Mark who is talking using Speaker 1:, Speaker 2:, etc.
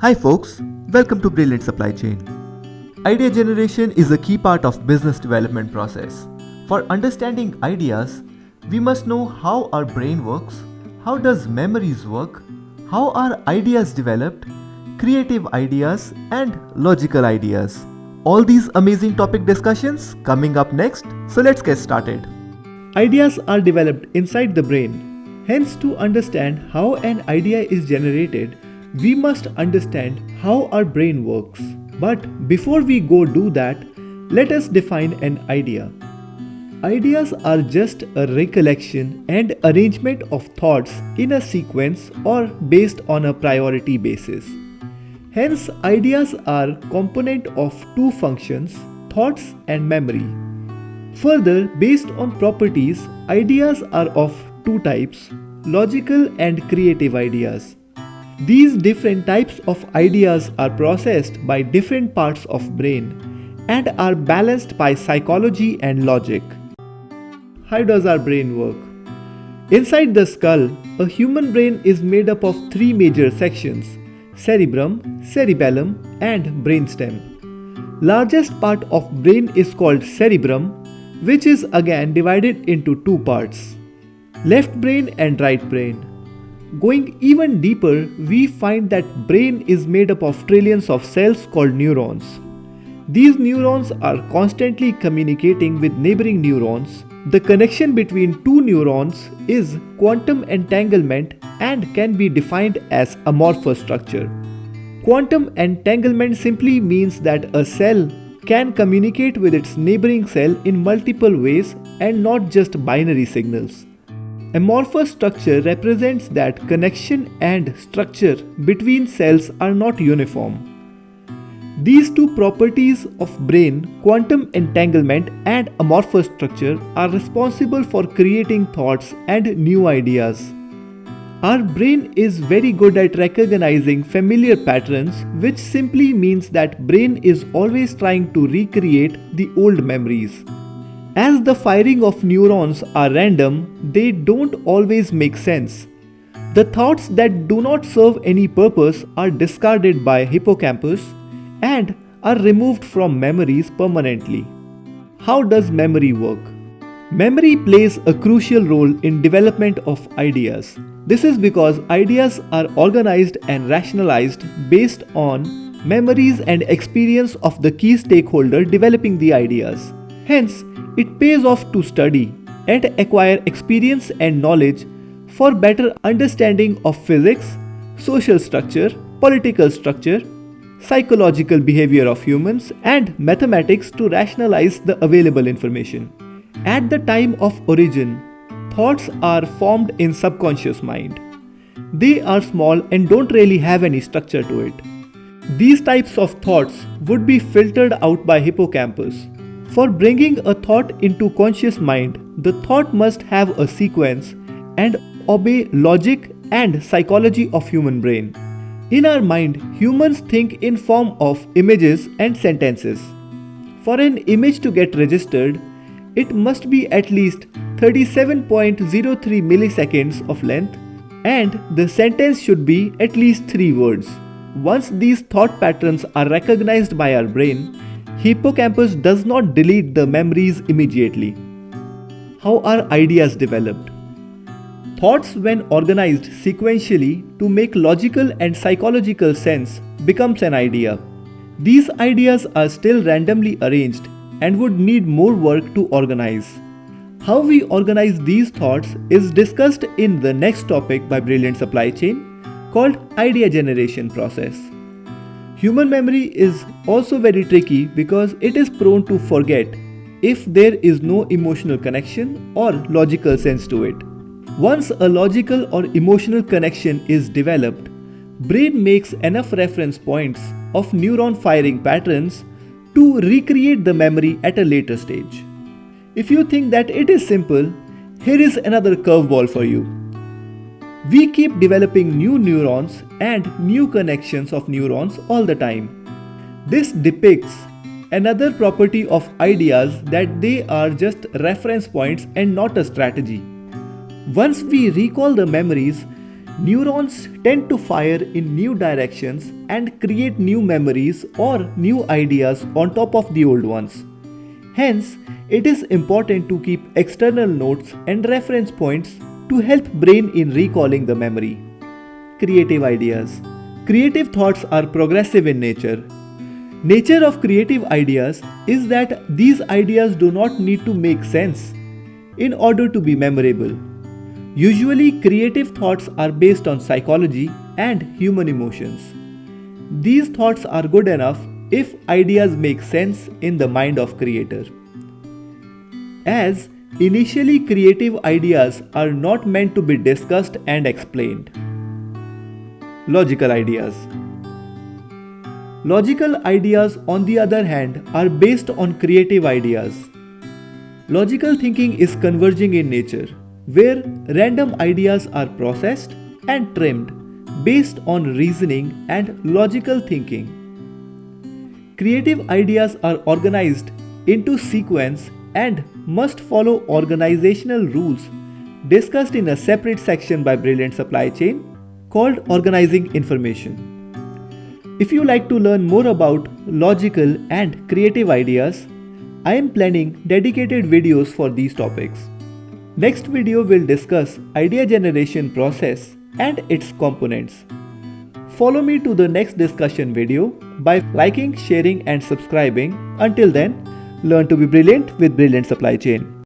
Speaker 1: Hi folks, welcome to Brilliant Supply Chain. Idea generation is a key part of business development process. For understanding ideas, we must know how our brain works, how does memories work, how are ideas developed, creative ideas and logical ideas. All these amazing topic discussions coming up next, so let's get started. Ideas are developed inside the brain. Hence, to understand how an idea is generated, we must understand how our brain works. But before we go do that, let us define an idea. Ideas are just a recollection and arrangement of thoughts in a sequence or based on a priority basis. Hence, ideas are component of two functions, thoughts and memory. Further, based on properties, ideas are of two types, logical and creative ideas. These different types of ideas are processed by different parts of brain and are balanced by psychology and logic. How does our brain work? Inside the skull, a human brain is made up of three major sections: cerebrum, cerebellum and brainstem. Largest part of brain is called cerebrum, which is again divided into two parts, left brain and right brain. Going even deeper, we find that brain is made up of trillions of cells called neurons. These neurons are constantly communicating with neighboring neurons. The connection between two neurons is quantum entanglement and can be defined as amorphous structure. Quantum entanglement simply means that a cell can communicate with its neighboring cell in multiple ways and not just binary signals. Amorphous structure represents that connection and structure between cells are not uniform. These two properties of brain, quantum entanglement and amorphous structure, are responsible for creating thoughts and new ideas. Our brain is very good at recognizing familiar patterns, which simply means that brain is always trying to recreate the old memories. As the firing of neurons are random, they don't always make sense. The thoughts that do not serve any purpose are discarded by hippocampus and are removed from memories permanently. How does memory work? Memory plays a crucial role in development of ideas. This is because ideas are organized and rationalized based on memories and experience of the key stakeholder developing the ideas. Hence, it pays off to study and acquire experience and knowledge for better understanding of physics, social structure, political structure, psychological behavior of humans, and mathematics to rationalize the available information. At the time of origin, thoughts are formed in subconscious mind. They are small and don't really have any structure to it. These types of thoughts would be filtered out by hippocampus. For bringing a thought into conscious mind, the thought must have a sequence and obey logic and psychology of human brain. In our mind, humans think in form of images and sentences. For an image to get registered, it must be at least 37.03 milliseconds of length and the sentence should be at least 3 words. Once these thought patterns are recognized by our brain, hippocampus does not delete the memories immediately. How are ideas developed? Thoughts, when organized sequentially to make logical and psychological sense, becomes an idea. These ideas are still randomly arranged and would need more work to organize. How we organize these thoughts is discussed in the next topic by Brilliant Supply Chain called idea generation process. Human memory is also very tricky because it is prone to forget if there is no emotional connection or logical sense to it. Once a logical or emotional connection is developed, brain makes enough reference points of neuron firing patterns to recreate the memory at a later stage. If you think that it is simple, here is another curveball for you. We keep developing new neurons and new connections of neurons all the time. This depicts another property of ideas, that they are just reference points and not a strategy. Once we recall the memories, Neurons tend to fire in new directions and create new memories or new ideas on top of the old ones. Hence, it is important to keep external notes and reference points to help brain in recalling the memory. Creative ideas. Creative thoughts are progressive in nature. Nature of creative ideas is that these ideas do not need to make sense in order to be memorable. Usually, creative thoughts are based on psychology and human emotions. These thoughts are good enough if ideas make sense in the mind of creator. As initially creative ideas are not meant to be discussed and explained. Logical ideas. Logical ideas, on the other hand, are based on creative ideas. Logical thinking is converging in nature, where random ideas are processed and trimmed based on reasoning and logical thinking. Creative ideas are organized into sequence and must follow organizational rules discussed in a separate section by Brilliant Supply Chain called Organizing Information. If you like to learn more about logical and creative ideas, I am planning dedicated videos for these topics. Next video will discuss idea generation process and its components. Follow me to the next discussion video by liking, sharing and subscribing. Until then, learn to be brilliant with Brilliant Supply Chain.